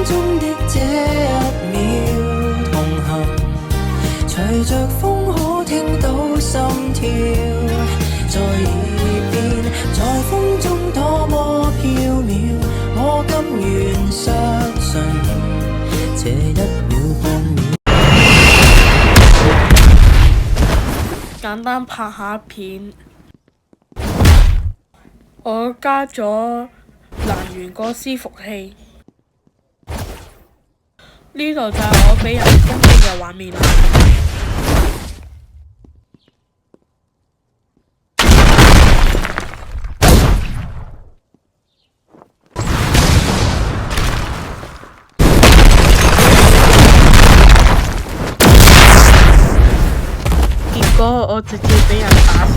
中的這一秒同行，隨着風可聽到心跳，在耳邊，在風中多麼飄渺，我甘願相信這一秒半秒。簡單拍下片，我加咗能源個伺服器。呢度就係我俾人攻擊嘅畫面啦。結果我直接俾人打死。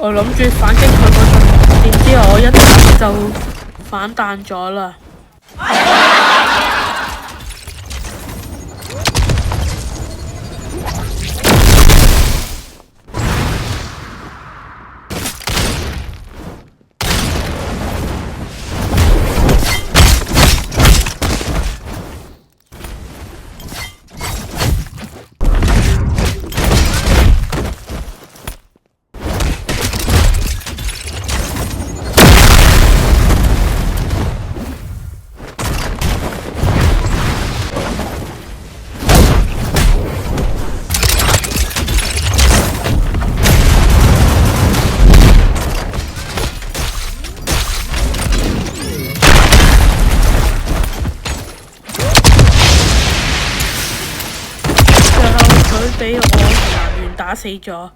我諗住反擊佢嗰陣，點知我一彈就反彈咗啦。佢俾我人員打死咗。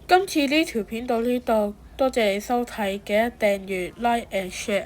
今次呢條片到呢度，多謝你收睇，記得訂閱、like and share。